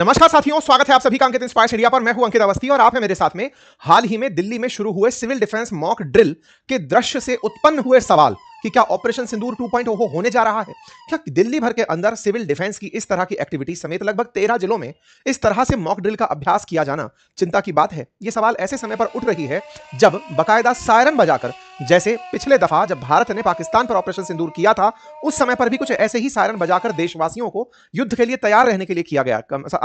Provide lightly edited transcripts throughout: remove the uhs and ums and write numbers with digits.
नमस्कार साथियों, स्वागत है आप सभी का अंकित इंस्पायर्स इंडिया पर। मैं हूं अंकित अवस्थी और आप हैं मेरे साथ में। हाल ही में दिल्ली में शुरू हुए सिविल डिफेंस मॉक ड्रिल के दृश्य से उत्पन्न हुए सवाल कि क्या ऑपरेशन सिंदूर 2.0 होने जा रहा है। क्या दिल्ली भर के अंदर सिविल डिफेंस की इस तरह की एक्टिविटी समेत लगभग 13 जिलों में इस तरह से मॉक ड्रिल का अभ्यास किया जाना चिंता की बात है। यह सवाल ऐसे समय पर उठ रही है जब बाकायदा सायरन बजाकर, जैसे पिछले दफा जब भारत ने पाकिस्तान पर ऑपरेशन सिंदूर किया था, उस समय पर भी कुछ ऐसे ही सायरन बजाकर देशवासियों को युद्ध के लिए तैयार रहने के लिए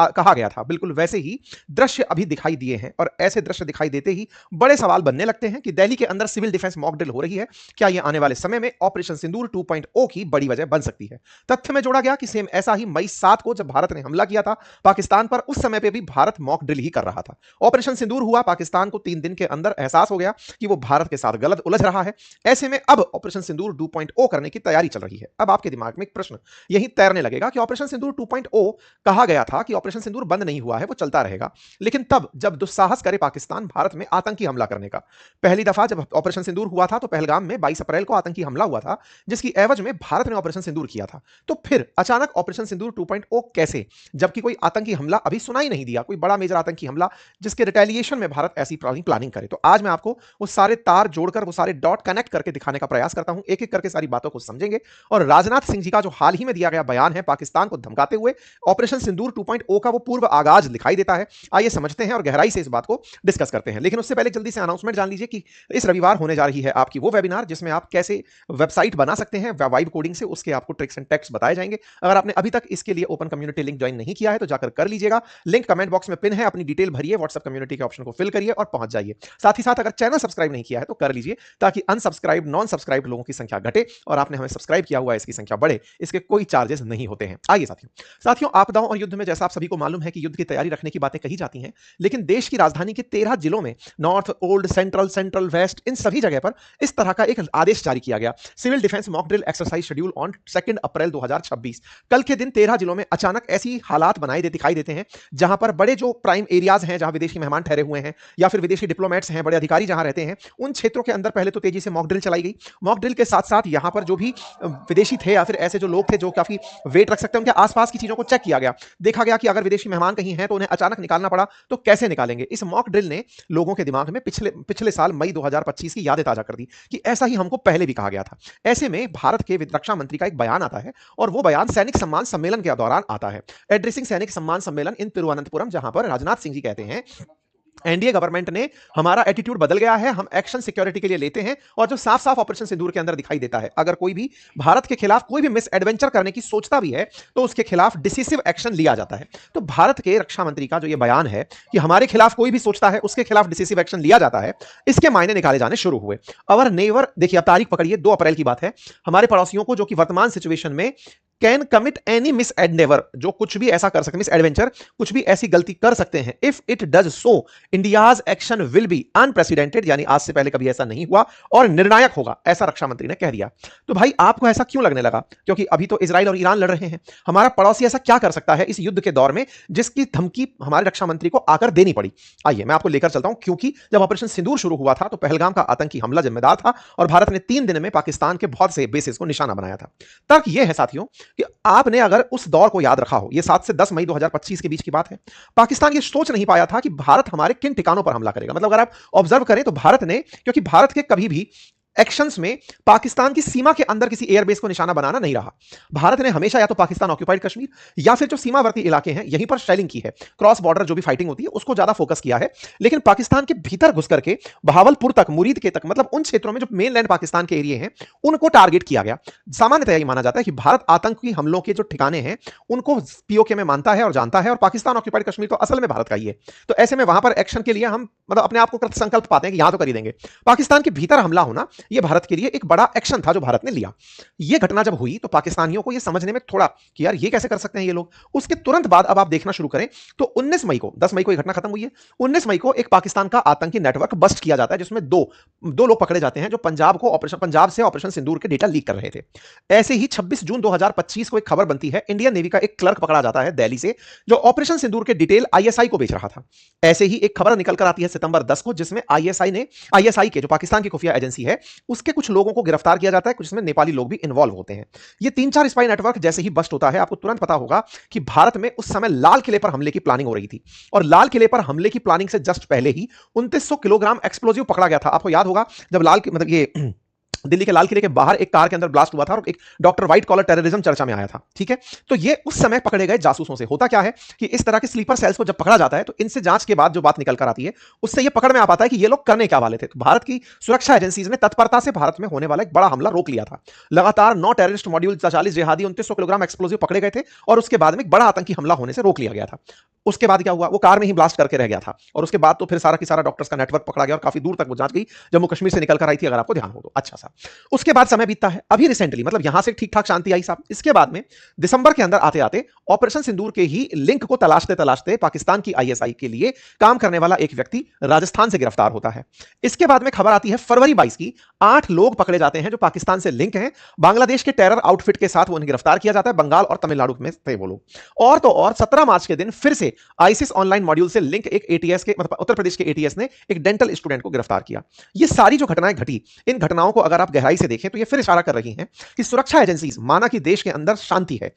कहा गया था। बिल्कुल वैसे ही दृश्य अभी दिखाई दिए हैं और ऐसे दृश्य दिखाई देते ही बड़े सवाल बनने लगते हैं कि दिल्ली के अंदर सिविल डिफेंस मॉक ड्रिल हो रही है, क्या यह आने वाले समय में ऑपरेशन सिंदूर 2.0 की बड़ी वजह बन सकती है। तथ्य में जोड़ा गया कि सेम ऐसा ही मई 7 को जब भारत ने हमला किया था पाकिस्तान पर, उस समय पे भी भारत मॉक ड्रिल ही कर रहा था। ऑपरेशन सिंदूर हुआ, पाकिस्तान को 3 दिन के अंदर एहसास हो गया कि वो भारत के साथ गलत उलझ रहा है। ऐसे में अब ऑपरेशन सिंदूर 2.0 करने की तैयारी चल रही है। अब आपके दिमाग में एक प्रश्न यही तैरने लगेगा कि ऑपरेशन सिंदूर 2.0 कहा गया था कि ऑपरेशन सिंदूर बंद नहीं हुआ है, वो चलता रहेगा, लेकिन तब जब दुस्साहस करे पाकिस्तान भारत में आतंकी हमला करने का। पहली दफा जब ऑपरेशन सिंदूर हुआ था तो पहलगाम में 22 अप्रैल को आतंकी हमला हुआ था, जिसकी एवज में भारत ने ऑपरेशन सिंदूर किया था। तो फिर अचानक ऑपरेशन सिंदूर 2.0 कैसे, जबकि कोई आतंकी हमला अभी सुना ही नहीं दिया, कोई बड़ा मेजर आतंकी हमला जिसके रिटेलिएशन में भारत ऐसी प्लानिंग करे। तो आज मैं आपको वो सारे तार जोड़कर, वो सारे डॉट कनेक्ट करके दिखाने का प्रयास करता हूं, एक एक करके सारी बातों को समझेंगे। और राजनाथ सिंह जी का जो हाल ही में दिया गया बयान है पाकिस्तान को धमकाते हुए, ऑपरेशन सिंदूर 2.0 का वो पूर्व आगाज दिखाई देता है। आइए समझते हैं और गहराई से इस बात को डिस्कस करते हैं। लेकिन उससे पहले जल्दी से अनाउंसमेंट जान लीजिए कि इस रविवार होने जा रही है आपकी वो वेबिनार जिसमें आप कैसे वेबसाइट बना सकते हैं वाइब कोडिंग से, उसके आपको ट्रिक्स एंड टेक्स बताए जाएंगे। अगर आपने अभी तक इसके लिए ओपन कम्युनिटी लिंक ज्वाइन नहीं किया है तो जाकर कर लीजिएगा। लिंक कमेंट बॉक्स में पिन है, अपनी डिटेल भरिए, व्हाट्सएप कम्युनिटी के ऑप्शन को फिल करिए और पहुंच जाइए। साथ ही साथ अगर चैनल सब्सक्राइब नहीं किया है तो कर लीजिए, ताकि अनसब्सक्राइब नॉन सब्सक्राइब लोगों की संख्या घटे और आपने हमें सब्सक्राइब किया हुआ है इसकी संख्या बढ़े। इसके कोई चार्जेस नहीं होते हैं। आइए साथियों, आपदाओं और युद्ध में जैसा आप सभी को मालूम है कि युद्ध की तैयारी रखने की बातें कही जाती हैं, लेकिन देश की राजधानी के 13 जिलों में, नॉर्थ, ओल्ड, सेंट्रल, वेस्ट, इन सभी जगह पर इस तरह का एक आदेश जारी किया गया, civil defence mock drill exercise schedule on 2 April 2026। कल के दिन 13 जिलों में अचानक ऐसी हालात दिखाई देते हैं जहां पर बड़े जो प्राइम एरियाज हैं, जहां विदेशी मेहमान ठहरे हुए हैं या फिर विदेशी डिप्लोमेट्स हैं, बड़े अधिकारी जहां रहते हैं, उन क्षेत्रों के अंदर पहले तो तेजी से मॉक ड्रिल चलाई गई। मॉक ड्रिल के साथ साथ यहां पर जो भी विदेशी थे या फिर ऐसे जो लोग थे जो काफी वेट रख सकते हैं, उनके आसपास की चीजों को चेक किया गया। देखा गया कि अगर विदेशी मेहमान कहीं हैं तो उन्हें अचानक निकालना पड़ा तो कैसे निकालेंगे। इस मॉक ड्रिल ने लोगों के दिमाग में पिछले साल मई 2025 की यादें ताजा कर दी कि ऐसा ही हमको पहले भी कहा गया था। ऐसे में भारत के रक्षा मंत्री का एक बयान आता है और वो बयान सैनिक सम्मान सम्मेलन के दौरान आता है। एड्रेसिंग सैनिक सम्मान सम्मेलन इन तिरुवनंतपुरम, जहां पर राजनाथ सिंह जी कहते हैं, एनडीए गवर्नमेंट ने हमारा एटीट्यूड बदल गया है, हम एक्शन सिक्योरिटी के लिए लेते हैं। और जो साफ साफ ऑपरेशन सिंदूर के अंदर दिखाई देता है, अगर कोई भी भारत के खिलाफ कोई भी मिस एडवेंचर करने की सोचता भी है तो उसके खिलाफ डिसिसिव एक्शन लिया जाता है। तो भारत के रक्षा मंत्री का जो ये बयान है कि हमारे खिलाफ कोई भी सोचता है उसके खिलाफ डिसिसिव एक्शन लिया जाता है, इसके मायने निकाले जाने शुरू हुए। अवर नेवर, देखिए अब तारीख पकड़िए, 2 अप्रैल की बात है। हमारे पड़ोसियों को जो कि वर्तमान सिचुएशन में can commit any miss Endeavour, जो कुछ भी ऐसा कर सकते, मिस एडवेंचर, कुछ भी ऐसी गलती कर सकते हैं। If it does so, India's action will be unprecedented, यानी आज से पहले कभी ऐसा नहीं हुआ और निर्णायक होगा, ऐसा रक्षा मंत्री ने कह दिया। तो भाई आपको ऐसा क्यों लगने लगा? क्योंकि अभी तो इजराइल और ईरान लड़ रहे हैं। हमारा पड़ोसी ऐसा क्या कर सकता है इस युद्ध के दौर में जिसकी धमकी हमारे रक्षा मंत्री को आकर देनी पड़ी? आइए मैं आपको लेकर चलता हूं, क्योंकि जब ऑपरेशन सिंदूर शुरू हुआ था तो पहलगाम का आतंकी हमला जिम्मेदार था और भारत ने 3 दिन में पाकिस्तान के बहुत से बेसिस को निशाना बनाया था। तर्क यह है साथियों कि आपने अगर उस दौर को याद रखा हो, यह 7 से 10 मई 2025 के बीच की बात है, पाकिस्तान ये सोच नहीं पाया था कि भारत हमारे किन ठिकानों पर हमला करेगा। मतलब अगर आप ऑब्जर्व करें तो भारत ने, क्योंकि भारत के कभी भी एक्शंस में पाकिस्तान की सीमा के अंदर किसी एयरबेस को निशाना बनाना नहीं रहा। भारत ने हमेशा या तो पाकिस्तान ऑक्यूपाइड कश्मीर या फिर जो सीमावर्ती इलाके हैं यहीं पर शेलिंग की है, क्रॉस बॉर्डर जो भी फाइटिंग होती है उसको ज्यादा फोकस किया है। लेकिन पाकिस्तान के भीतर घुस करके बहावलपुर तक, मुरीद के तक, मतलब उन क्षेत्रों में जो मेनलैंड पाकिस्तान के एरिया हैं उनको टारगेट किया गया। सामान्यतः यही माना जाता है कि भारत आतंकी हमलों के जो ठिकाने हैं उनको पीओके में मानता है और जानता है, और पाकिस्तान ऑक्यूपाइड कश्मीर तो असल में भारत का ही है। तो ऐसे में वहां पर एक्शन के लिए हम मतलब अपने आप को संकल्प पाते हैं कि यहां तो कर ही देंगे। पाकिस्तान के भीतर हमला होना यह भारत के लिए एक बड़ा एक्शन था जो भारत ने लिया। यह घटना जब हुई तो पाकिस्तानियों को यह समझने में थोड़ा कि यार ये कैसे कर सकते हैं ये लोग। उसके तुरंत बाद अब आप देखना शुरू करें तो 19 मई को, 10 मई को यह घटना खत्म हुई है, 19 मई को एक पाकिस्तान का आतंकी नेटवर्क बस्ट किया जाता है जिसमें दो लोग पकड़े जाते हैं जो पंजाब से ऑपरेशन सिंदूर के डेटा लीक कर रहे थे। ऐसे ही 26 जून 2025 को एक खबर बनती है, इंडियन नेवी का एक क्लर्क पकड़ा जाता है दिल्ली से जो ऑपरेशन सिंदूर के डिटेल आईएसआई को बेच रहा था। ऐसे ही एक खबर निकल कर आती है सितंबर 10 को जिसमें आईएसआई के, जो पाकिस्तान की खुफिया एजेंसी है, उसके कुछ लोगों को गिरफ्तार किया जाता है, कुछ इसमें नेपाली लोग भी इन्वॉल्व होते हैं। ये 3-4 स्पाई नेटवर्क जैसे ही बस्ट होता है, आपको तुरंत पता होगा कि भारत में उस समय लाल किले पर हमले की प्लानिंग हो रही थी, और लाल किले पर हमले की प्लानिंग से जस्ट पहले ही 2900 किलोग्राम एक्सप्लोजिव पकड़ा गया था। आपको याद होगा जब मतलब ये दिल्ली के लाल किले के बाहर एक कार के अंदर ब्लास्ट हुआ था और एक डॉक्टर व्हाइट कॉलर टेररिज्म चर्चा में आया था, ठीक है। तो ये उस समय पकड़े गए जासूसों से। होता क्या है कि इस तरह के स्लीपर सेल्स को जब पकड़ा जाता है तो इनसे जांच के बाद जो बात निकल कर आती है उससे ये पकड़ में आ पाता है कि ये लोग करने क्या वाले थे। तो भारत की सुरक्षा एजेंसीज ने तत्परता से भारत में होने वाला एक बड़ा हमला रोक लिया था। लगातार 9 टेररिस्ट मॉड्यूल, 40 जिहादी, 2900 किलोग्राम एक्सप्लोजिव पकड़े गए थे और उसके बाद में एक बड़ा आतंकी हमला होने से रोक लिया गया था। उसके बाद क्या हुआ, वो कार में ही ब्लास्ट करके रह गया था, और उसके बाद तो फिर सारा की सारा डॉक्टर्स का नेटवर्क पकड़ा गया और काफी दूर तक वो जांच गई, जम्मू कश्मीर से निकल कर आई थी, अगर आपको ध्यान हो तो। अच्छा सा, उसके बाद समय बीतता है, अभी रिसेंटली मतलब यहां से ठीक ठाक शांति आई साहब। इसके बाद में दिसंबर के अंदर आते आते ऑपरेशन सिंदूर के ही लिंक को तलाशते तलाशते पाकिस्तान की आईएसआई के लिए काम करने वाला एक व्यक्ति राजस्थान से गिरफ्तार होता है। इसके बाद में खबर आती है फरवरी 22 की, 8 लोग पकड़े जाते हैं जो पाकिस्तान से लिंक हैं। बांग्लादेश के टेरर आउटफिट के साथ उन्हें गिरफ्तार किया जाता है, बंगाल और तमिलनाडु में थे वो लोग। और तो और 17 मार्च के दिन फिर से आईसिस ऑनलाइन मॉड्यूल से लिंक एक एटीएस के, मतलब उत्तर प्रदेश के एटीएस ने एक डेंटल स्टूडेंट को गिरफ्तार किया। ये सारी जो घटनाएं घटी, इन घटनाओं को अगर आप गहराई से देखें तो ये फिर इशारा कर रही हैं कि सुरक्षा एजेंसीज, माना कि देश के अंदर शांति है।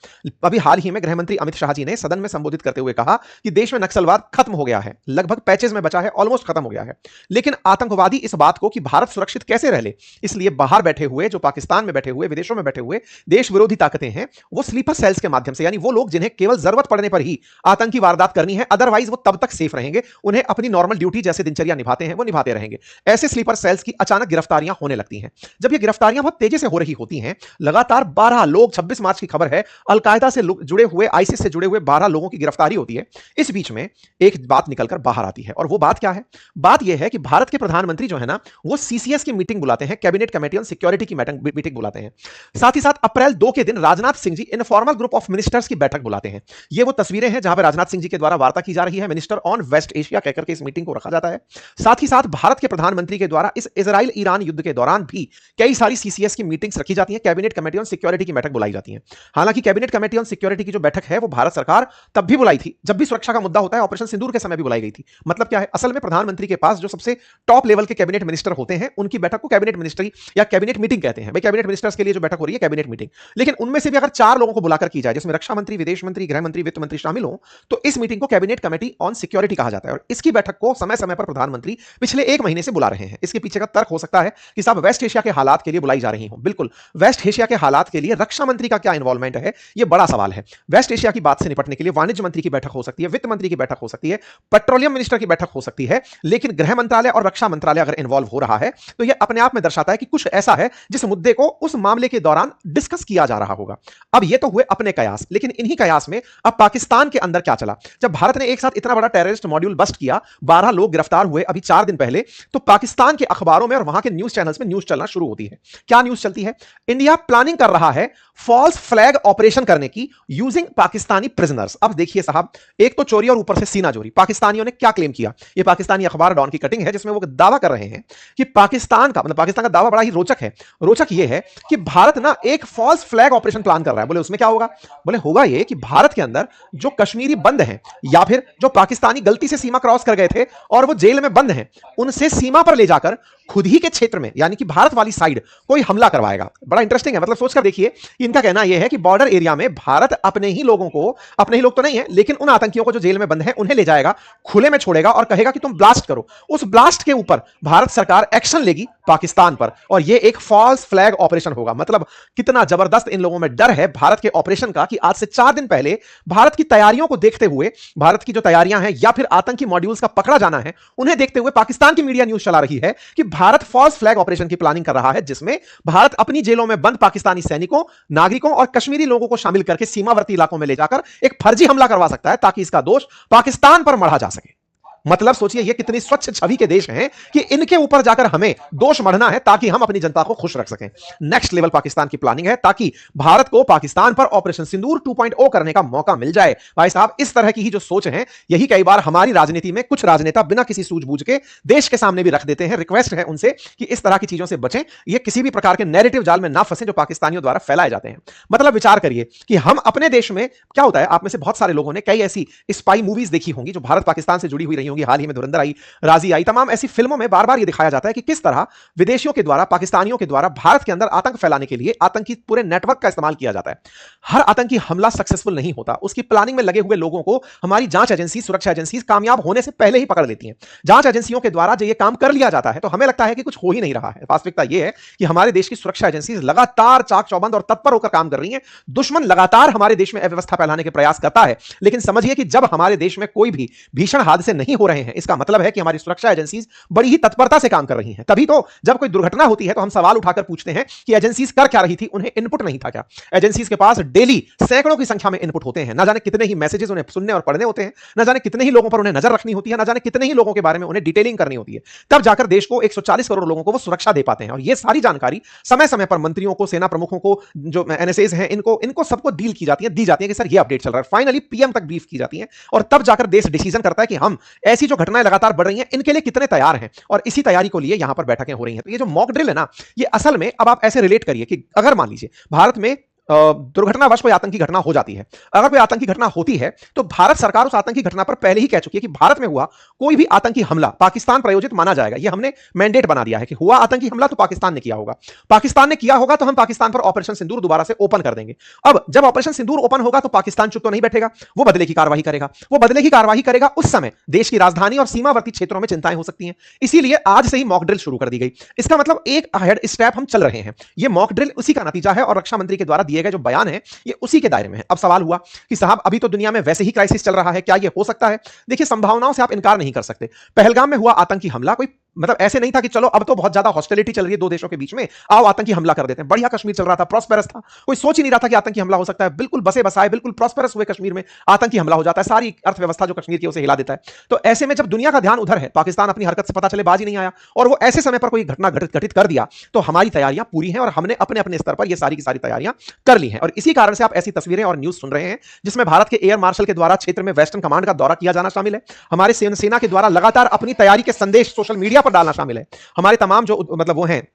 अभी हाल ही में गृह मंत्री अमित शाह जी ने सदन में संबोधित करते हुए कहा कि देश में नक्सलवाद खत्म हो गया है, लगभग पैचेज में बचा है, ऑलमोस्ट खत्म हो गया है। लेकिन आतंकवादी इस बात को कि भारत सुरक्षित कैसे रह ले, इसलिए बाहर बैठे हुए, जो पाकिस्तान में बैठे हुए, विदेशों में बैठे हुए देश विरोधी ताकतें हैं, वो स्लीपर सेल्स के माध्यम से, यानी वो लोग जिन्हें केवल जरूरत पड़ने पर ही आतंकी वारदात करनी है, अदरवाइज वो तब तक सेफ रहेंगे, उन्हें अपनी नॉर्मल ड्यूटी जैसे दिनचर्या निभाते हैं वो निभाते रहेंगे। ऐसे स्लीपर सेल्स की अचानक गिरफ्तारियां होने लगती हैं। जब ये गिरफ्तारियां बहुत तेजी से हो रही होती हैं, लगातार 12 लोग, 26 मार्च की खबर है, अलकायदा से जुड़े हुए, आईसिस से जुड़े हुए 12 लोगों की गिरफ्तारी होती है। इस बीच में एक बात निकलकर बाहर आती है, और वो बात क्या है? बात यह है कि भारत के प्रधानमंत्री जो है ना, वो सीसीएस की मीटिंग बुलाते हैं, कैबिनेट कमेटी ऑन सिक्योरिटी की मीटिंग बुलाते हैं। साथ ही साथ अप्रैल 2 के दिन Rajnath Singh ji informal group of ministers की बैठक बुलाते हैं। ये वो तस्वीरें हैं जहां पर राजनाथ सिंह जी के द्वारा वार्ता की जा रही है, मिनिस्टर ऑन वेस्ट एशिया कहकर के इस मीटिंग को रखा जाता है। साथ ही साथ भारत के प्रधानमंत्री के द्वारा इस इजराइल ईरान युद्ध के दौरान भी कई सारी सीसीएस की मीटिंग्स रखी जाती हैं, कैबिनेट कमेटी ऑन सिक्योरिटी की बैठक बुलाई जाती है। हालांकि कैबिनेट कमेटी ऑन सिक्योरिटी की जो बैठक है वो भारत सरकार तब भी बुलाई थी जब भी सुरक्षा का मुद्दा होता है, ऑपरेशन सिंदूर के समय भी बुलाई गई थी। मतलब क्या है, असल में प्रधानमंत्री के पास जो सबसे टॉप लेवल के कैबिनेट मिनिस्टर होते हैं, उनकी बैठक को कैबिनेट मिनिस्ट्री या कैबिनेट मीटिंग कहते हैं। भाई कैबिनेट मिनिस्टर्स के लिए जो बैठक हो रही है कैबिनेट मीटिंग, लेकिन उनमें से भी अगर 4 लोगों को बुलाकर की जाए, जिसमें रक्षा मंत्री, विदेश मंत्री, गृह मंत्री, वित्त मंत्री शामिल हो, तो इस मीटिंग को कैबिनेट कमेटी ऑन सिक्योरिटी कहा जाता है। और इसकी बैठक को समय समय पर प्रधानमंत्री पिछले 1 महीने से बुला रहे हैं। इसके पीछे का तर्क हो सकता है कि साहब वेस्ट एशिया के हालात के लिए बुलाई जा रही हो। बिल्कुल, वेस्ट एशिया के हालात के लिए रक्षा मंत्री का क्या इन्वॉल्वमेंट है, यह बड़ा सवाल है। वेस्ट एशिया की बात से निपटने के लिए वाणिज्य मंत्री की बैठक हो सकती है, वित्त मंत्री की बैठक हो सकती है, पेट्रोलियम मिनिस्टर की बैठक हो सकती है, लेकिन गृह मंत्रालय और रक्षा मंत्रालय अगर इन्वॉल्व हो रहा है तो यह अपने आप में दर्शाता है कि कुछ ऐसा है जिस मुद्दे को उस मामले के दौरान डिस्कस किया जा रहा होगा। अब ये तो हुए अपने कयास, लेकिन इन्हीं कयास में अब पाकिस्तान के अंदर क्या चला। जब भारत ने एक साथ इतना बड़ा टेररिस्ट मॉड्यूल बस्ट किया, 12 लोग गिरफ्तार हुए अभी 4 दिन पहले, तो पाकिस्तान के अखबारों में और वहां के न्यूज चैनल्स में न्यूज चलना शुरू होती है। क्या न्यूज चलती है? इंडिया प्लानिंग कर रहा है फॉल्स फ्लैग ऑपरेशन करने की यूजिंग पाकिस्तानी प्रिजनर्स। अब देखिए साहब, एक तो चोरी और ऊपर से सीना चोरी। पाकिस्तानियों ने क्या क्लेम किया? ये पाकिस्तानी अखबार डॉन की कटिंग है जिसमें वो दावा कर रहे हैं कि पाकिस्तान का दावा बड़ा ही रोचक है। रोचक ये है कि भारत ना एक फॉल्स फ्लैग ऑपरेशन प्लान कर रहा है। बोले उसमें क्या होगा? बोले होगा ये कि भारत के अंदर जो कश्मीरी बंद हैं या फिर जो पाकिस्तानी गलती से सीमा क्रॉस कर गए थे और वो जेल में बंद हैं, उनसे सीमा पर ले जाकर खुद ही के क्षेत्र में, यानी कि भारत वाली साइड, कोई हमला करवाएगा। बड़ा इंटरेस्टिंग है। मतलब सोचकर देखिए, इनका कहना यह है कि बॉर्डर एरिया में भारत अपने ही लोगों को, अपने ही लोग तो नहीं है लेकिन उन आतंकियों को जो जेल में बंद हैं उन्हें ले जाएगा, खुले में छोड़ेगा और कहेगा कि तुम ब्लास्ट करो। उस ब्लास्ट के ऊपर भारत सरकार एक्शन लेगी पाकिस्तान पर, और यह एक फॉल्स फ्लैग ऑपरेशन होगा। मतलब कितना जबरदस्त इन लोगों में डर है भारत के ऑपरेशन का कि आज से 4 दिन पहले भारत की तैयारियों को देखते हुए, भारत की जो तैयारियां हैं या फिर आतंकी मॉड्यूल्स का पकड़ा जाना है, उन्हें देखते हुए पाकिस्तान की मीडिया न्यूज चला रही है कि भारत फॉल्स फ्लैग ऑपरेशन की प्लानिंग कर रहा है, जिसमें भारत अपनी जेलों में बंद पाकिस्तानी सैनिकों, नागरिकों और कश्मीरी लोगों को शामिल करके सीमावर्ती इलाकों में ले जाकर एक फर्जी हमला करवा सकता है ताकि इसका दोष पाकिस्तान पर मढ़ा जा सके। मतलब सोचिए ये कितनी स्वच्छ छवि के देश हैं कि इनके ऊपर जाकर हमें दोष मढ़ना है ताकि हम अपनी जनता को खुश रख सकें। नेक्स्ट लेवल पाकिस्तान की प्लानिंग है ताकि भारत को पाकिस्तान पर ऑपरेशन सिंदूर 2.0 करने का मौका मिल जाए। भाई साहब, इस तरह की ही जो सोच है, यही कई बार हमारी राजनीति में कुछ राजनेता बिना किसी सूझबूझ के देश के सामने भी रख देते हैं। रिक्वेस्ट है उनसे कि इस तरह की चीजों से बचें, ये किसी भी प्रकार के नैरेटिव जाल में ना फंसे जो पाकिस्तानियों द्वारा फैलाए जाते हैं। मतलब विचार करिए कि हम अपने देश में क्या होता है, आप में से बहुत सारे लोगों ने कई ऐसी स्पाई मूवीज देखी होंगी जो भारत पाकिस्तान से जुड़ी हुई रही होंगी, होंगी, हाल ही में धुरंधर आई, राजी आई, तमाम ऐसी फिल्मों में बार बार ये दिखाया जाता है कि किस तरह विदेशियों के द्वारा, पाकिस्तानियों के द्वारा भारत के अंदर आतंक फैलाने के लिए आतंकी पूरे नेटवर्क का इस्तेमाल किया जाता है। हर आतंकी हमला सक्सेसफुल नहीं होता, उसकी प्लानिंग में लगे हुए लोगों को हमारी जांच एजेंसी, सुरक्षा एजेंसी कामयाब होने से पहले ही पकड़ लेती हैं। जांच एजेंसियों के द्वारा जब ये काम कर लिया जाता है तो हमें लगता है कि कुछ हो ही नहीं रहा है। वास्तविकता यह है कि हमारे देश की सुरक्षा एजेंसी लगातार चाक चौबंद और तत्पर होकर काम कर रही है। दुश्मन लगातार हमारे देश में अव्यवस्था फैलाने के प्रयास करता है, लेकिन समझिए कि जब हमारे देश में कोई भी भीषण हादसे नहीं हो रहे हैं, इसका मतलब है कि हमारी सुरक्षा एजेंसीज बड़ी ही तत्परता से काम कर रही हैं। तभी तो जब कोई दुर्घटना होती है तो हम सवाल उठाकर पूछते हैं कि एजेंसीज कर क्या रही थी, उन्हें इनपुट नहीं था क्या? एजेंसीज के पास डेली सैकड़ों की संख्या में इनपुट होते हैं, ना जाने कितने ही मैसेजेस उन्हें सुनने और पढ़ने होते हैं, ना जाने कितने ही लोगों पर उन्हें नजर रखनी होती है, ना जाने कितने ही लोगों के बारे में उन्हें डिटेलिंग करनी होती है। तब जाकर देश को 140 करोड़ लोगों को वो सुरक्षा दे पाते हैं। और ये सारी जानकारी समय समय पर मंत्रियों को, सेना प्रमुखों को, जो एनएसएस हैं, इनको सबको डील की जाती है, दी जाती है कि सर ये अपडेट चल रहा है। फाइनली पीएम तक ब्रीफ की जाती है और तब जाकर देश डिसीजन करता है कि हम ऐसी जो घटनाएं लगातार बढ़ रही हैं इनके लिए कितने तैयार हैं, और इसी तैयारी को लिए यहां पर बैठकें हो रही हैं। तो ये जो मॉक ड्रिल है ना, ये असल में अब आप ऐसे रिलेट करिए कि अगर मान लीजिए भारत में दुर्घटनावश कोई आतंकी घटना हो जाती है, अगर कोई आतंकी घटना होती है तो भारत सरकार उस आतंकी घटना पर पहले ही कह चुकी है कि भारत में हुआ कोई भी आतंकी हमला पाकिस्तान प्रायोजित माना जाएगा। यह हमने मैंडेट बना दिया है कि हुआ आतंकी हमला तो पाकिस्तान ने किया होगा, पाकिस्तान ने किया होगा तो हम पाकिस्तान पर ऑपरेशन सिंदूर दोबारा से ओपन कर देंगे। अब जब ऑपरेशन सिंदूर ओपन होगा तो पाकिस्तान चुप तो नहीं बैठेगा, वो बदले की कार्रवाई करेगा। वो बदले की कार्रवाई करेगा उस समय देश की राजधानी और सीमावर्ती क्षेत्रों में चिंताएं हो सकती हैं। इसीलिए आज से ही मॉक ड्रिल शुरू कर दी गई। इसका मतलब एक हेड स्टेप हम चल रहे हैं। ये मॉक ड्रिल उसी का नतीजा है और रक्षा मंत्री के द्वारा दिए गए जो बयान है ये उसी के दायरे में है। अब सवाल हुआ कि साहब अभी तो दुनिया में वैसे ही क्राइसिस चल रहा है, क्या ये हो सकता है? देखिए, संभावनाओं से आप इनकार नहीं कर सकते। पहलगाम में हुआ आतंकी हमला कोई मतलब ऐसे नहीं था कि चलो अब तो बहुत ज्यादा हॉस्टिलिटी चल रही है दो देशों के बीच में, आओ आतंकी हमला कर देते हैं। बढ़िया कश्मीर चल रहा था, प्रॉस्पेरस था, कोई सोच ही नहीं रहा था कि आतंकी हमला हो सकता है। बिल्कुल बसे बसाए, बिल्कुल प्रॉस्पेरस हुए कश्मीर में आतंकी हमला हो जाता है, सारी अर्थव्यवस्था जो कश्मीर की उसे हिला देता है। तो ऐसे में जब दुनिया का ध्यान उधर है, पाकिस्तान अपनी हरकत से पता चले बाज ही नहीं आया और वो ऐसे समय पर कोई घटना घटित कर दिया, तो हमारी तैयारियां पूरी हैं और हमने अपने अपने स्तर पर ये सारी की सारी तैयारियां कर ली हैं। और इसी कारण से आप ऐसी तस्वीरें और न्यूज सुन रहे हैं जिसमें भारत के एयर मार्शल के द्वारा क्षेत्र में वेस्टर्न कमांड का दौरा किया जाना शामिल है, हमारे सेना के द्वारा लगातार अपनी तैयारी के संदेश सोशल मीडिया पर डालना शामिल है, हमारे तमाम जो मतलब वो हैं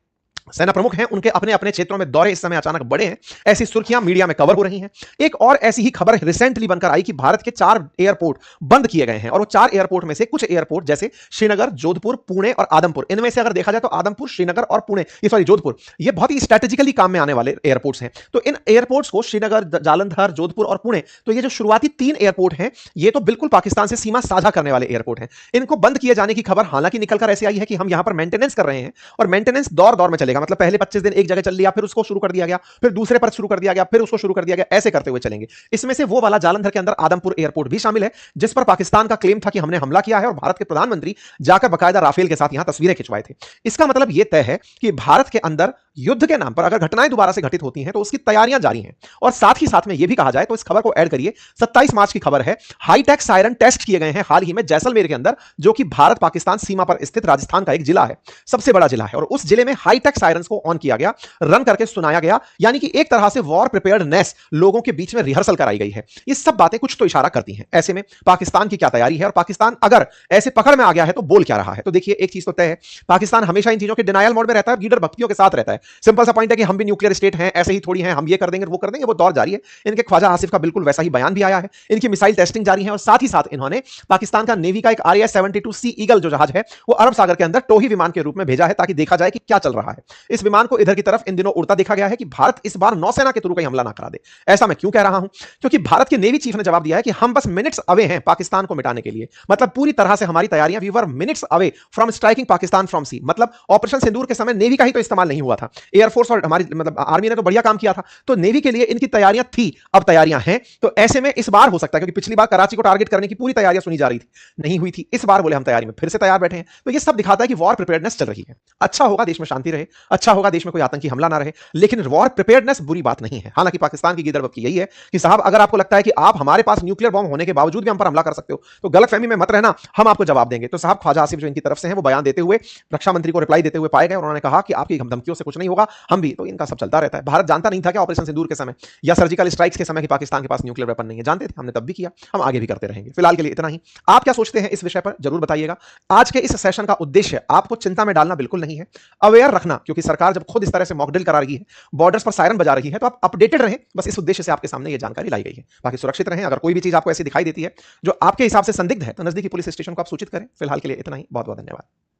सेना प्रमुख हैं उनके अपने अपने क्षेत्रों में दौरे इस समय अचानक बढ़े हैं। ऐसी सुर्खियां मीडिया में कवर हो रही हैं। एक और ऐसी ही खबर रिसेंटली बनकर आई कि भारत के 4 एयरपोर्ट बंद किए गए हैं और वो 4 एयरपोर्ट में से कुछ एयरपोर्ट जैसे श्रीनगर, जोधपुर, पुणे और आदमपुर, इनमें से अगर देखा जाए तो आदमपुर, श्रीनगर और पुणे, ये सॉरी जोधपुर, ये बहुत ही स्ट्रेटेजिकली काम में आने वाले एयरपोर्ट्स हैं। तो इन एयरपोर्ट्स को श्रीनगर, जालंधर, जोधपुर और पुणे, तो ये जो शुरुआती 3 एयरपोर्ट हैं ये तो बिल्कुल पाकिस्तान से सीमा साझा करने वाले एयरपोर्ट हैं। इनको बंद किए जाने की खबर हालांकि निकलकर ऐसे आई है कि हम यहां पर मेंटेनेंस कर रहे हैं और मेंटेनेंस दौर दौर में चलेगा। मतलब पहले 25 दिन एक जगह चल लिया, फिर उसको शुरू कर दिया गया, फिर दूसरे पर शुरू कर दिया गया, फिर उसको शुरू कर दिया गया, ऐसे करते हुए चलेंगे। इसमें से वो वाला जालंधर के अंदर आदमपुर एयरपोर्ट भी शामिल है जिस पर पाकिस्तान का क्लेम था कि हमने हमला किया है और भारत के प्रधानमंत्री जाकर बकायदा राफेल के साथ यहां तस्वीरें खिंचवाए थे। इसका मतलब यह तय है कि भारत के अंदर युद्ध के नाम पर अगर घटनाएं दोबारा से घटित होती हैं तो उसकी तैयारियां जारी हैं। और साथ ही साथ में यह भी कहा जाए तो इस खबर को ऐड करिए, 27 मार्च की खबर है, हाईटेक सायरन टेस्ट किए गए हैं हाल ही में जैसलमेर के अंदर, जो कि भारत पाकिस्तान सीमा पर स्थित राजस्थान का एक जिला है, सबसे बड़ा जिला है। और उस जिले में हाईटेक सायरन को ऑन किया गया, रन करके सुनाया गया, यानी कि एक तरह से वॉर प्रिपेयर्डनेस लोगों के बीच में रिहर्सल कराई गई है। ये सब बातें कुछ तो इशारा करती हैं। ऐसे में पाकिस्तान की क्या तैयारी है और पाकिस्तान अगर ऐसे पकड़ में आ गया है तो बोल क्या रहा है? तो देखिए, एक चीज तो तय है, पाकिस्तान हमेशा इन चीजों के डिनायल मोड में रहता है, गीडर भक्तियों के साथ रहता है। सिंपल सा पॉइंट है कि हम भी न्यूक्लियर स्टेट हैं, ऐसे ही थोड़ी हैं, हम ये कर देंगे वो कर देंगे, वो दौर जारी है। इनके ख्वाजा आसिफ का बिल्कुल वैसा ही बयान भी आया है, इनकी मिसाइल टेस्टिंग जारी है और साथ ही साथ इन्होंने पाकिस्तान का नेवी का एक RAS-72C ईगल जो जहाज है वो अरब सागर के अंदर टोही विमान के रूप में भेजा है ताकि देखा जाए कि क्या चल रहा है। इस विमान को इधर की तरफ इन दिनों उड़ता देखा गया है कि भारत इस बार नौसेना के थ्रू कोई हमला ना करा दे। ऐसा मैं क्यों कह रहा हूं? क्योंकि भारत के नेवी चीफ ने जवाब दिया है कि हम बस मिनट्स अवे हैं पाकिस्तान को मिटाने के लिए। मतलब पूरी तरह से हमारी तैयारियां, we were minutes away from striking Pakistan from sea. मतलब ऑपरेशन सिंदूर के समय नेवी का ही तो इस्तेमाल नहीं हुआ था, एयरफोर्स और हमारी मतलब आर्मी ने तो बढ़िया काम किया था, तो नेवी के लिए इनकी तैयारियां थी, अब तैयारियां हैं। तो ऐसे में इस बार हो सकता है, क्योंकि पिछली बार कराची को टारगेट करने की पूरी तैयारियां सुनी जा रही थी, नहीं हुई थी, इस बार बोले हम तैयारी में फिर से तैयार बैठे हैं। तो ये सब दिखाता है कि वॉर प्रिपेयर्डनेस चल रही है। अच्छा होगा देश में शांति रहे, अच्छा होगा देश में कोई आतंकी हमला ना रहे, लेकिन वॉर प्रिपेयर्डनेस बुरी बात नहीं है। हालांकि पाकिस्तान की गिदड़बब की यही है कि साहब अगर आपको लगता है कि आप हमारे पास न्यूक्लियर बॉम्ब होने के बावजूद भी हम पर हमला कर सकते हो तो गलतफहमी में मत रहना, हम आपको जवाब देंगे। तो साहब ख्वाजा आसिफ जो इनकी तरफ से हैं वो बयान देते हुए रक्षा मंत्री को रिप्लाई देते हुए पाए गए और उन्होंने कहा कि आपकी धमकियों से कुछ नहीं होगा, हम भी। तो इनका सब चलता रहता है। भारत जानता नहीं था कि ऑपरेशन सिंदूर के समय या सर्जिकल स्ट्राइक्स के समय कि पाकिस्तान के पास न्यूक्लियर वेपन नहीं है, जानते थे, हमने तब भी किया, हम आगे भी करते रहेंगे। फिलहाल के लिए इतना ही। आप क्या सोचते हैं इस विषय पर जरूर बताइएगा। आज के इस सेशन का उद्देश्य आपको चिंता में डालना बिल्कुल नहीं है, अवेयर रखना, क्योंकि क्योंकि सरकार जब खुद इस तरह से मॉक ड्रिल करा रही है, बॉर्डर्स पर सायरन बजा रही है, तो आप अपडेटेड रहें, बस इस उद्देश्य से आपके सामने ये जानकारी लाई गई है। बाकी सुरक्षित रहें। अगर कोई भी चीज आपको ऐसी दिखाई देती है जो आपके हिसाब से संदिग्ध है, तो नजदीकी पुलिस स्टेशन को आप सूचित करें। फिलहाल के लिए इतना ही। बहुत बहुत धन्यवाद।